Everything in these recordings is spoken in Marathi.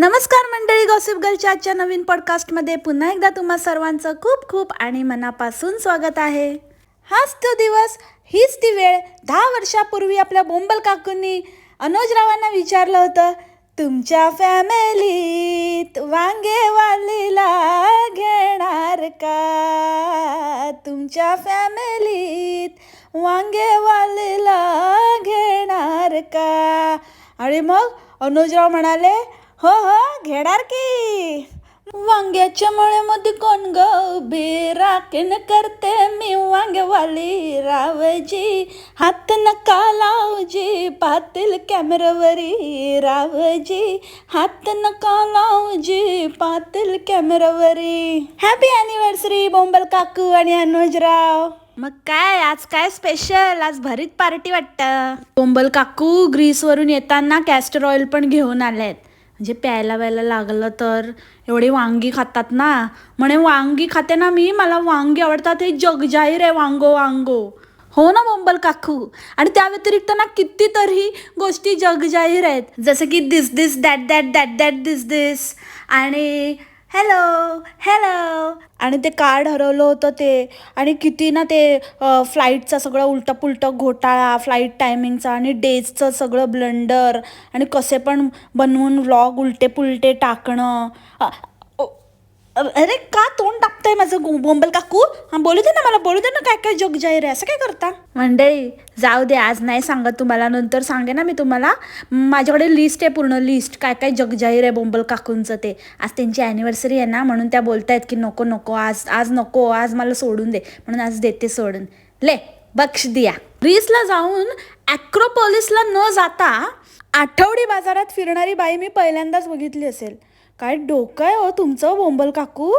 नमस्कार मंडळी, गॉसिप गर्लच्या आजच्या नवीन पॉडकास्टमध्ये पुन्हा एकदा तुम्हा सर्वांचं खूप खूप आणि मनापासून स्वागत आहे. हाच तो दिवस, हीच ती वेळ. 10 वर्षापूर्वी आपल्या बोंबल काकूंनी अनुजरावांना विचारलं होतं, तुमच्या फॅमिलीत वांगेवालीला घेणार का? तुमच्या फॅमिलीत वांगेवालीला घेणार का? आणि मग अनुजराव म्हणाले, हो हो घेणार की. वांग्याच्या मळ्यामध्ये कोण ग उभी राखीन करते मी वांगेवाली रावजी. हात नका लावजी पातील कॅमेरावरी रावजी. हात नका लावजी पातील कॅमेरावरी. हॅपी अॅनिव्हर्सरी बोंबल काकू आणि अनुजराव. मग काय आज काय स्पेशल? आज भरीत पार्टी वाटतं. बोंबल काकू ग्रीसवरून येताना कॅस्टर ऑइल पण घेऊन आलेत, म्हणजे प्यायला व्यायला लागलं तर. एवढी वांगी खातात ना, म्हणे वांगी खाते ना मी, मला वांगी आवडतात, हे जगजाहीर आहे वांगो वांगो. हो ना बोंबल काकू. आणि त्या व्यतिरिक्त ना कितीतरी गोष्टी जगजाहीर आहेत, जसं की दिस दिस दॅट दॅट दॅट दॅट दिस दिस आणि हॅलो हॅलो. आणि ते कार्ड हरवलं होतं ते, आणि किती ना ते फ्लाईटचा सगळं उलटा पुलटा घोटाळा, फ्लाईट टायमिंगचा आणि डेजचं सगळं ब्लंडर, आणि कसे पण बनवून व्लॉग उलटे पुलटे टाकणं. अरे का तोंड टाकतंय माझं बोंबल काकू? हां बोलू दे ना, मला बोलू दे ना, काय काय जगजाहीर आहे, असं काय करता मंडळी? जाऊ दे, आज नाही सांगत तुम्हाला, नंतर सांगे ना मी तुम्हाला. माझ्याकडे लिस्ट आहे, पूर्ण लिस्ट, काय काय जगजाहीर आहे बोंबल काकूंचं ते. आज त्यांची ॲनिव्हर्सरी आहे ना, म्हणून त्या बोलतायत की नको नको आज नको, आज मला सोडून दे, म्हणून आज देते सोडून. ले बक्ष दिया. ग्रीसला जाऊन ॲक्रोपोलिसला न जाता आठवडी बाजारात फिरणारी बाई मी पहिल्यांदाच बघितली असेल. काय डोकं आहे हो तुमचं बोंबल काकू?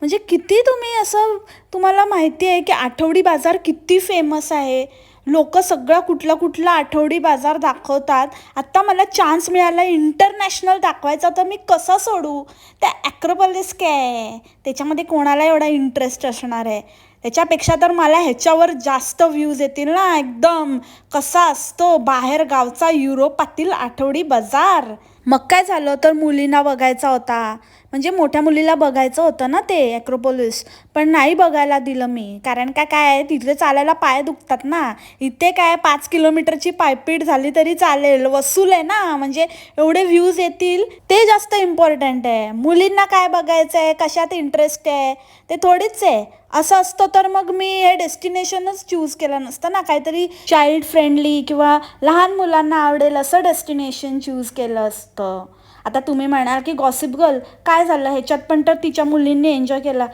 म्हणजे किती तुम्ही असं, तुम्हाला माहिती आहे की आठवडी बाजार किती फेमस आहे, लोक सगळा कुठला कुठला आठवडी बाजार दाखवतात. आत्ता मला चान्स मिळाला इंटरनॅशनल दाखवायचा, तर मी कसं सोडू? त्या ॲक्रोपोलिस काय, त्याच्यामध्ये कोणाला एवढा इंटरेस्ट असणार आहे? त्याच्यापेक्षा तर मला ह्याच्यावर जास्त व्ह्यूज येतील ना एकदम. कसा असतो बाहेर गावचा युरोपातील आठवडी बाजार. मग काय झालं, तर मुलींना बघायचा होता, म्हणजे मोठ्या मुलीला बघायचं होतं ना ते ॲक्रोपोलिस, पण नाही बघायला दिलं मी. कारण काय तिथे चालायला पाय दुखतात ना. इथे काय 5 किलोमीटरची पायपीट झाली तरी चालेल, वसूल आहे ना, म्हणजे एवढे व्ह्यूज येतील ते जास्त इम्पॉर्टंट आहे. मुलींना काय बघायचं आहे, कशात इंटरेस्ट आहे ते थोडीच आहे. असं असतं तर मग मी हे डेस्टिनेशनच चूज केलं नसतं ना, काहीतरी चाइल्ड फ्रेंडली किंवा लहान मुलांना आवडेल असं डेस्टिनेशन चूज केलं असतं. आता तुम्ही म्हणाल की गॉसिप गर्ल काय झालं, ह्याच्यात पण तर तिच्या मुलींनी एन्जॉय केला.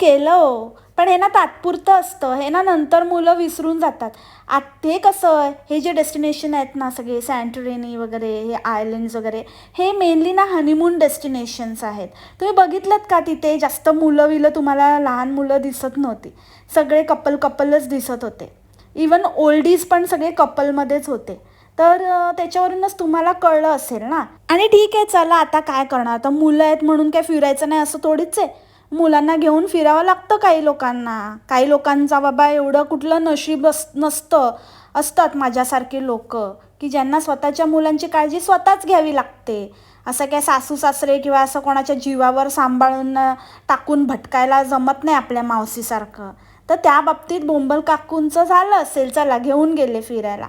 केलं, पण हे ना तात्पुरतं असतं, हे ना नंतर मुलं विसरून जातात. हे कसं, हे जे डेस्टिनेशन आहेत ना सगळे सॅन्टोरिनी वगैरे, हे आयलंड्स वगैरे, हे मेनली ना हनीमून डेस्टिनेशन्स आहेत. तुम्ही बघितलं का तिथे जास्त मुलं तुम्हाला लहान मुलं दिसत नव्हती, सगळे कपलच दिसत होते. इवन ओल्डीज पण सगळे कपलमध्येच होते. तर त्याच्यावरूनच तुम्हाला कळलं असेल ना. आणि ठीक आहे, चला आता काय करणार, आता मुलं आहेत म्हणून काय फिरायचं नाही असं थोडीच आहे. मुलांना घेऊन फिरावं लागतं काही लोकांना. काही लोकांचा बाबा एवढं कुठलं नशीब नसतं. असतात माझ्यासारखे लोक की ज्यांना स्वतःच्या मुलांची काळजी स्वतःच घ्यावी लागते. असं काय सासू सासरे किंवा असं कोणाच्या जीवावर सांभाळून टाकून भटकायला जमत नाही आपल्या मावशीसारखं. तर त्या बाबतीत बोंबल काकूंचं झालं असेल, चला घेऊन गेले फिरायला.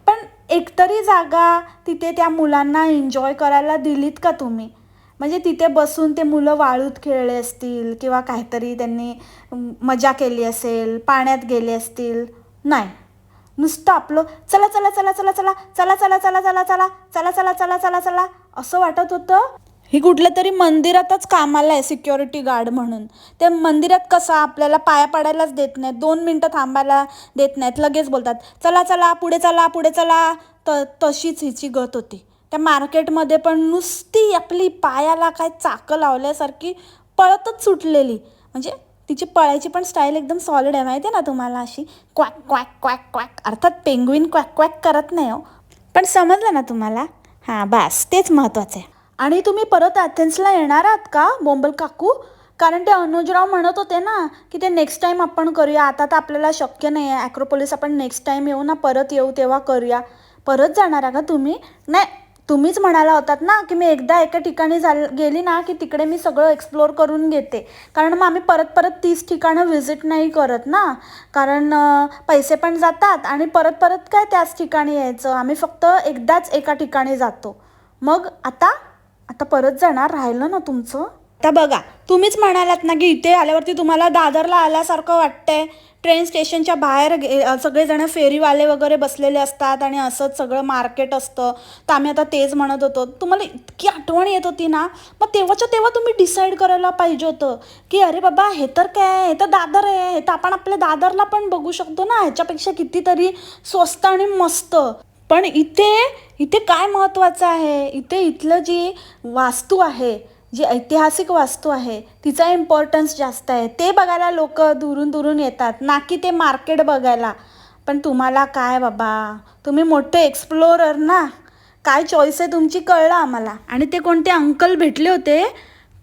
पण एकतरी जागा तिथे त्या मुलांना एन्जॉय करायला दिलीत का तुम्ही? म्हणजे तिथे बसून ते मुलं वाळूत खेळले असतील किंवा काहीतरी त्यांनी मजा केली असेल, पाण्यात गेले असतील. नाही, नुसतं आपलं चला चला चला चला चला चला चला चला चला चला चला चला चला चला चला असं वाटत होतं. ही कुठल्या तरी मंदिरातच कामाला आहे सिक्युरिटी गार्ड म्हणून. त्या मंदिरात कसं आपल्याला पाया पडायलाच देत नाहीत, 2 मिनटं थांबायला देत नाहीत, लगेच बोलतात चला चला पुढे चला पुढे चला. तशीच हिची गत होती. त्या मार्केटमध्ये पण नुसती आपली पायाला काय चाकं लावल्यासारखी पळतच सुटलेली. म्हणजे तिची पळायची पण स्टाईल एकदम सॉलिड आहे, माहिती आहे ना तुम्हाला, अशी क्वॅक क्वॅक क्वॅक क्वॅक. अर्थात पेंग्विन क्वॅक क्वॅक करत नाही हो, पण समजलं ना तुम्हाला. हां बस तेच महत्त्वाचं आहे. आणि तुम्ही परत ॲथेन्सला येणार आहात का बोंबल काकू? कारण ते अनुजराव म्हणत होते ना की ते नेक्स्ट टाईम आपण करूया, आता तर आपल्याला शक्य नाही आहे ॲक्रोपोलिस, आपण नेक्स्ट टाईम येऊ ना, परत येऊ तेव्हा करूया. परत जाणार आहे का तुम्ही? नाही, तुम्हीच म्हणाला होतात ना की मी एकदा एका ठिकाणी गेली ना की तिकडे मी सगळं एक्सप्लोअर करून घेते. कारण मग आम्ही परत परत 30 ठिकाणं व्हिजिट नाही करत ना. कारण पैसे पण जातात आणि परत परत काय त्याच ठिकाणी यायचं. आम्ही फक्त एकदाच एका ठिकाणी जातो. मग आता आता परत जाणार, राहिलं ना तुमचं. आता बघा, तुम्हीच म्हणालात ना की इथे आल्यावरती तुम्हाला दादरला आल्यासारखं वाटतंय. ट्रेन स्टेशनच्या बाहेर सगळेजण फेरीवाले वगैरे बसलेले असतात आणि असंच सगळं मार्केट असतं. तर आम्ही आता तेच म्हणत होतो. तुम्हाला इतकी आठवण येत होती ना, मग तेव्हाच्या तेव्हा तुम्ही डिसाईड करायला पाहिजे होतं की अरे बाबा हे तर काय, हे तर दादर आहे, हे तर आपण आपल्या दादरला पण बघू शकतो ना, ह्याच्यापेक्षा कितीतरी स्वस्त आणि मस्त. पण इथे इथे काय महत्त्वाचं आहे, इथे इथलं जी वास्तू आहे, जी ऐतिहासिक वास्तू आहे तिचा इम्पॉर्टन्स जास्त आहे. ते बघायला लोक दुरून दुरून येतात, ना की ते मार्केट बघायला. पण तुम्हाला काय बाबा, तुम्ही मोठे एक्सप्लोरर ना, काय चॉईस आहे तुमची कळलं आम्हाला. आणि ते कोणते अंकल भेटले होते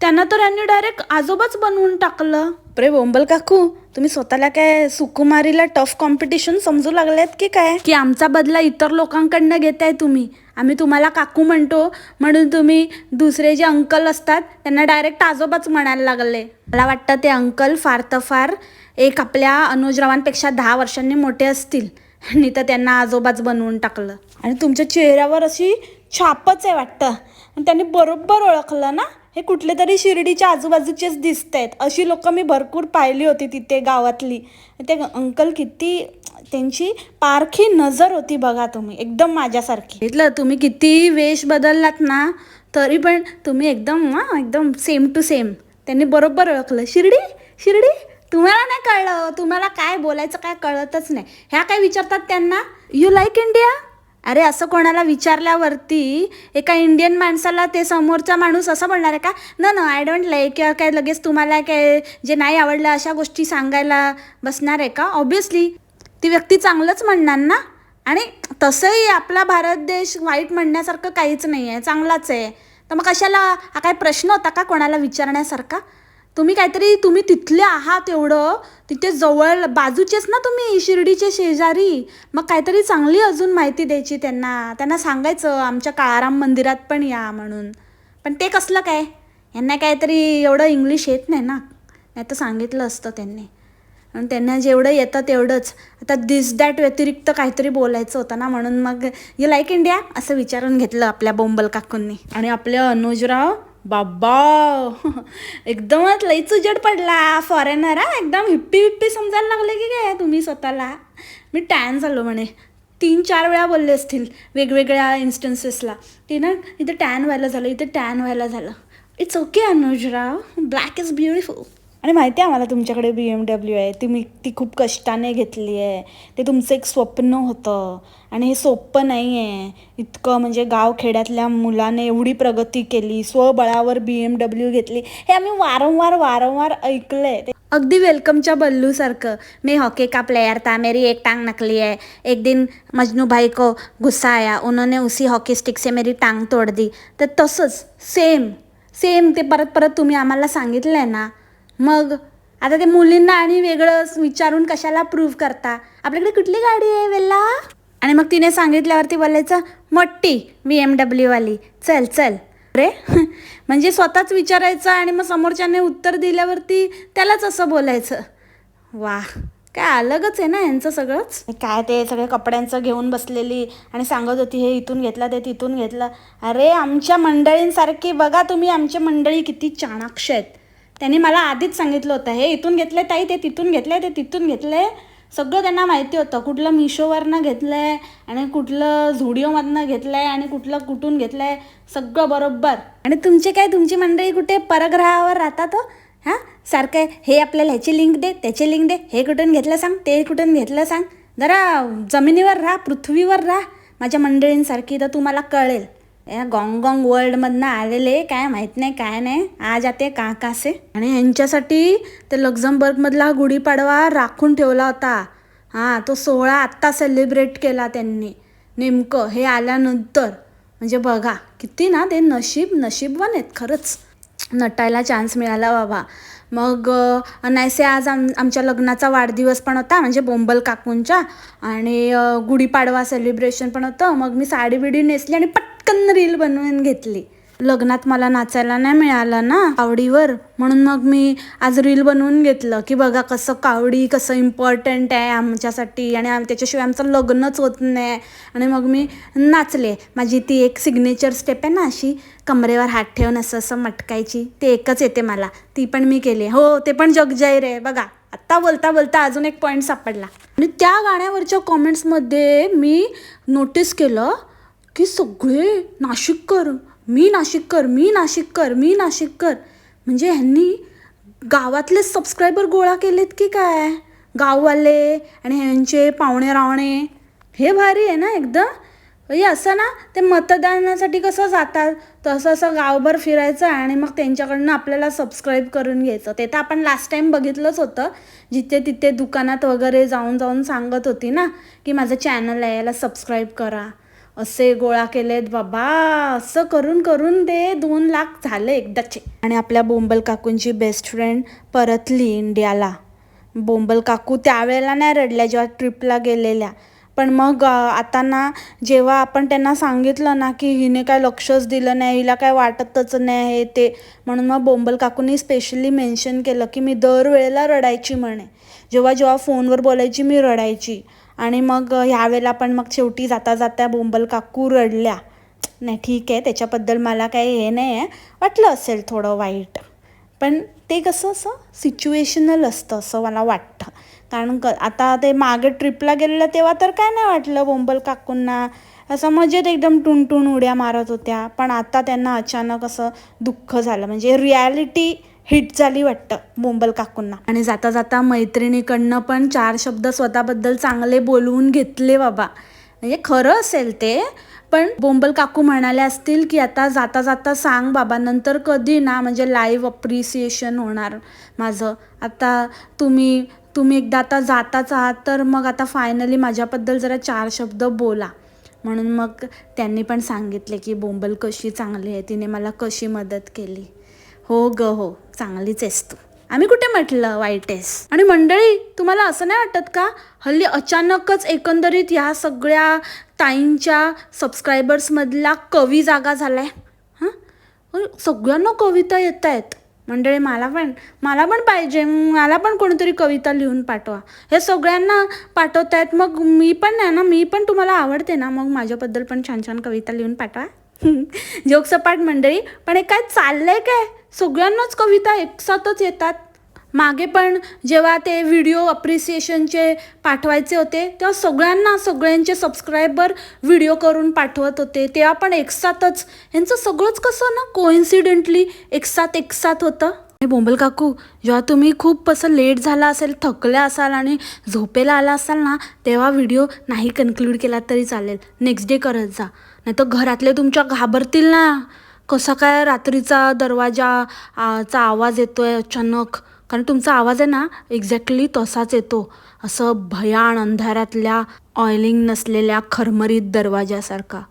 त्यांना तर यांनी डायरेक्ट आजोबाच बनवून टाकलं. अरे बोंबल काकू, तुम्ही स्वतःला काय सुकुमारीला टफ कॉम्पिटिशन समजू लागलेत की काय, की आमचा बदला इतर लोकांकडनं घेताय तुम्ही. आम्ही तुम्हाला काकू म्हणतो म्हणून तुम्ही दुसरे जे अंकल असतात त्यांना डायरेक्ट आजोबाच म्हणायला लागले. मला वाटतं ते अंकल फार तर फार एक आपल्या अनुजरावांपेक्षा 10 वर्षांनी मोठे असतील आणि तर त्यांना आजोबाच बनवून टाकलं. आणि तुमच्या चेहऱ्यावर अशी छापच आहे वाटतं. आणि त्यांनी बरोबर ओळखलं ना, हे कुठले तरी शिर्डीच्या आजूबाजूचेच दिसत आहेत. अशी लोक मी भरपूर पाहिली होती तिथे गावातली. ते अंकल किती, त्यांची पारखी नजर होती बघा तुम्ही, एकदम माझ्यासारखी. घेतलं तुम्ही किती वेश बदललात ना तरी पण तुम्ही एकदम सेम टू सेम. त्यांनी बरोबर ओळखलं. शिर्डी शिर्डी, तुम्हाला नाही कळलं, तुम्हाला काय बोलायचं काय कळतच नाही. ह्या काय विचारतात त्यांना, यू लाईक इंडिया. अरे असं कोणाला विचारल्यावरती एका इंडियन माणसाला ते समोरचा माणूस असं बोलणार आहे का, न आय डोंट लाईक, किंवा काय लगेच तुम्हाला काय जे नाही आवडलं अशा गोष्टी सांगायला बसणार आहे का. ऑब्व्हियसली ती व्यक्ती चांगलंच म्हणणार ना. आणि तसंही आपला भारत देश वाईट म्हणण्यासारखं काहीच नाही आहे, चांगलाच आहे. तर मग कशाला हा काय प्रश्न होता का कोणाला विचारण्यासारखा. तुम्ही तिथले आहात, एवढं तिथे जवळ बाजूचेच ना तुम्ही, शिर्डीचे शेजारी. मग काहीतरी चांगली अजून माहिती द्यायची त्यांना सांगायचं आमच्या काळाराम मंदिरात पण या म्हणून. पण ते कसलं काय, यांना काहीतरी एवढं इंग्लिश येत नाही ना, नाही तर सांगितलं असतं त्यांनी. आणि त्यांना जेवढं येतं तेवढंच. आता दिस दॅट व्यतिरिक्त काहीतरी बोलायचं होतं ना, म्हणून मग यू लाईक इंडिया असं विचारून घेतलं आपल्या बोंबल काकूंनी. आणि आपल्या अनुजराव बाबा एकदमच लईच उजेड पडला, फॉरेनर हा, एकदम हिप्पी समजायला लागले की काय तुम्ही स्वतःला. मी टॅन झालो म्हणे, 3-4 वेळा बोलले असतील वेगवेगळ्या इन्स्टन्सेसला की ना, इथे टॅन व्हायला झालं. It's okay Anujrao, black is beautiful. आणि माहिती आहे आम्हाला तुमच्याकडे BMW आहे, ती खूप कष्टाने घेतली आहे. ते तुमचं एक स्वप्न होतं आणि हे सोपं नाही आहे. इतकं म्हणजे गावखेड्यातल्या मुलाने एवढी प्रगती केली, स्वबळावर BMW घेतली, हे आम्ही वारंवार ऐकलं आहे. अगदी वेलकमच्या बल्लूसारखं. मैं हॉकी का प्लेयर था, मेरी एक टांग नकली है, एक दिन मजनू भाई को गुस्सा आया, उन्होंने उसी हॉकी स्टिक से मेरी टांग तोड़ दी. तर तसंच सेम ते परत तुम्ही आम्हाला सांगितलं आहे ना. मग आता ते मुलींना आणि वेगळं विचारून कशाला प्रूव्ह करता. आपल्याकडे कुठली गाडी आहे वेल्ला. आणि मग तिने सांगितल्यावरती बोलायचं मोठी BMW वाली, चल. अरे म्हणजे स्वतःच विचारायचं आणि मग समोरच्याने उत्तर दिल्यावरती त्यालाच असं बोलायचं. वा, काय अलगच आहे ना यांचं सगळंच. काय ते सगळे कपड्यांचं घेऊन बसलेली आणि सांगत होती हे इथून घेतलं ते तिथून घेतलं. अरे आमच्या मंडळींसारखी बघा तुम्ही, आमची मंडळी किती चाणाक्ष आहेत. त्यांनी मला आधीच सांगितलं होतं, हे इथून घेतलं ताई, ते तिथून घेतलं. सगळं त्यांना माहिती होतं, कुठलं मिशोवरनं घेतलं आहे आणि कुठलं झुडिओमधनं घेतलं आहे आणि कुठून घेतलं आहे, सगळं बरोबर. आणि तुमची मंडळी कुठे परग्रहावर राहतात हो. हां, सारखं हे आपल्याला ह्याची लिंक दे, त्याची लिंक दे, हे कुठून घेतलं सांग, ते कुठून घेतलं सांग. जरा जमिनीवर राहा, पृथ्वीवर राहा माझ्या मंडळींसारखी, तर तुम्हाला कळेल. या गॉंग वर्ल्डमधनं आलेले काय माहीत नाही काय नाही, आज आते कासे. आणि ह्यांच्यासाठी ते लक्झमबर्गमधला गुढीपाडवा राखून ठेवला होता. हां, तो 16 आत्ता सेलिब्रेट केला त्यांनी नेमकं हे आल्यानंतर. म्हणजे बघा किती ना ते नशीबवान आहेत खरंच. नटायला चान्स मिळाला बाबा. मग नाहीसे आज आमच्या लग्नाचा वाढदिवस पण होता, म्हणजे बोंबल काकूंच्या, आणि गुढीपाडवा सेलिब्रेशन पण होतं. मग मी साडी बिडी नेसली आणि पटकन रील बनवून घेतली. लग्नात मला नाचायला नाही मिळालं ना कावडीवर, म्हणून मग मी आज रील बनवून घेतलं की बघा कसं कावडी कसं इम्पॉर्टंट आहे आमच्यासाठी, आणि त्याच्याशिवाय आमचं लग्नच होत नाही. आणि मग मी नाचले. माझी ती एक सिग्नेचर स्टेप आहे ना, अशी कमरेवर हात ठेवून असं असं मटकायची, ते एकच येते मला, ती पण मी केली. हो, ते पण जगजाहीर आहे बघा. आत्ता बोलता बोलता अजून एक पॉईंट सापडला. आणि त्या गाण्यावरच्या कॉमेंट्समध्ये मी नोटीस केलं की सगळे नाशिककर, मी नाशिककर, मी नाशिककर, मी नाशिककर. म्हणजे ह्यांनी गावातले सबस्क्रायबर गोळा केलेत की काय, गाववाले आणि ह्यांचे पाहुणे रावणे. हे भारी आहे ना एकदम. म्हणजे असं ना, ते मतदानासाठी कसं जातात तसं असं गावभर फिरायचं आणि मग त्यांच्याकडनं आपल्याला सबस्क्राईब करून घ्यायचं. ते तर आपण लास्ट टाईम बघितलंच होतं, जिथे तिथे दुकानात वगैरे जाऊन जाऊन सांगत होती ना की माझं चॅनल आहे, याला सबस्क्राईब करा. असे गोळा केलेत बाबा. असं करून करून ते 2 लाख झाले एकदाचे. आणि आपल्या बोंबल काकूंची बेस्ट फ्रेंड परतली इंडियाला. बोंबल काकू त्यावेळेला नाही रडल्या जेव्हा ट्रिपला गेलेल्या, पण मग आता ना जेव्हा आपण त्यांना सांगितलं ना की हिने काय लक्षच दिलं नाही, हिला काय वाटतच नाही हे ते, म्हणून मग बोंबल काकूंनी स्पेशली मेन्शन केलं की मी दरवेळेला रडायची म्हणे. जेव्हा जेव्हा फोनवर बोलायची मी रडायची. आणि मग ह्यावेळेला पण मग शेवटी जाता जाता बोंबल काकू रडल्या. नाही ठीक आहे, त्याच्याबद्दल मला काही हे नाही आहे, वाटलं असेल थोडं वाईट, पण ते कसं असं सिच्युएशनल असतं असं मला वाटतं. कारण आता ते मागे ट्रिपला गेलेलं तेव्हा तर काय नाही वाटलं बोंबल काकूंना, असं मजेत एकदम टुनटुन उड्या मारत होत्या. पण आता त्यांना अचानक असं दुःख झालं, म्हणजे रिॲलिटी हिट झाली वाटतं बोंबल काकूंना. आणि जाता जाता मैत्रिणीकडनं पण 4 शब्द स्वतःबद्दल चांगले बोलवून घेतले बाबा. म्हणजे खरं असेल ते, पण बोंबल काकू म्हणाले असतील की आता जाता जाता सांग बाबा, नंतर कधी ना म्हणजे लाईव्ह अप्रिसिएशन होणार माझं. आता तुम्ही एकदा आता जाताच आहात, तर मग आता फायनली माझ्याबद्दल जरा 4 शब्द बोला. म्हणून मग त्यांनी पण सांगितले की बोंबल कशी चांगली आहे, तिने मला कशी मदत केली. हो ग हो, चांगलीच आहेस तू, आम्ही कुठे म्हटलं वाईट आहेस. आणि मंडळी, तुम्हाला असं नाही वाटत का हल्ली अचानकच एकंदरीत ह्या सगळ्या ताईंच्या सबस्क्रायबर्समधला कवी जागा झालाय? सगळ्यांना कविता येत आहेत मंडळी. मला पण पाहिजे, मला पण कोणीतरी कविता लिहून पाठवा. हे सगळ्यांना पाठवत आहेत, मग मी पण नाही ना, मी पण तुम्हाला आवडते ना, मग माझ्याबद्दल पण छान छान कविता लिहून पाठवा. जोक सपाट मंडळी, पण हे काय चाललंय काय, सगळ्यांनाच कविता एकसाथच येतात. मागे पण जेव्हा ते व्हिडिओ अप्रिसिएशनचे पाठवायचे होते तेव्हा सगळ्यांचे सबस्क्रायबर व्हिडिओ करून पाठवत होते, तेव्हा पण एकसाथच. ह्यांचं सगळंच कसं ना कोइन्सिडेंटली एकसाथ होतं. बोंबल काकू, जेव्हा तुम्ही खूप असं लेट झाला असेल, थकल्या असाल आणि झोपेला आला असाल ना, तेव्हा व्हिडिओ नाही कन्क्लूड केला तरी चालेल, नेक्स्ट डे करत जा. नाही तर घरातले तुमच्या घाबरतील ना, कसा काय रात्रीचा दरवाजाचा आवाज येतोय अचानक. कारण तुमचा आवाज आहे ना एक्झॅक्टली तसाच येतो, असं भयान अंधारातल्या ऑइलिंग नसलेल्या खरमरीत दरवाजासारखा.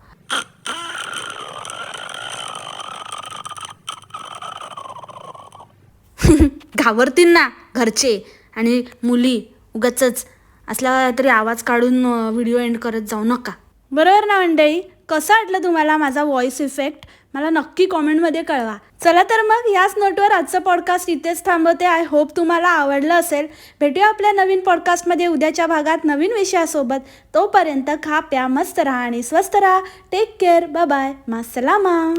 घाबरतील ना घरचे आणि मुली, उगाचच असला तरी आवाज काढून व्हिडिओ एंड करत जाऊ नका. बरोबर ना मंडळी? कसं वाटलं तुम्हाला माझा व्हॉइस इफेक्ट? मला नक्की कॉमेंटमध्ये कळवा. चला तर मग याच नोटवर आजचं पॉडकास्ट इथेच थांबवते. आय होप तुम्हाला आवडलं असेल. भेटूया आपल्या नवीन पॉडकास्टमध्ये उद्याच्या भागात नवीन विषयासोबत. तोपर्यंत खा प्या मस्त राहा आणि स्वस्त राहा. Take care. Bye bye. मासलामा.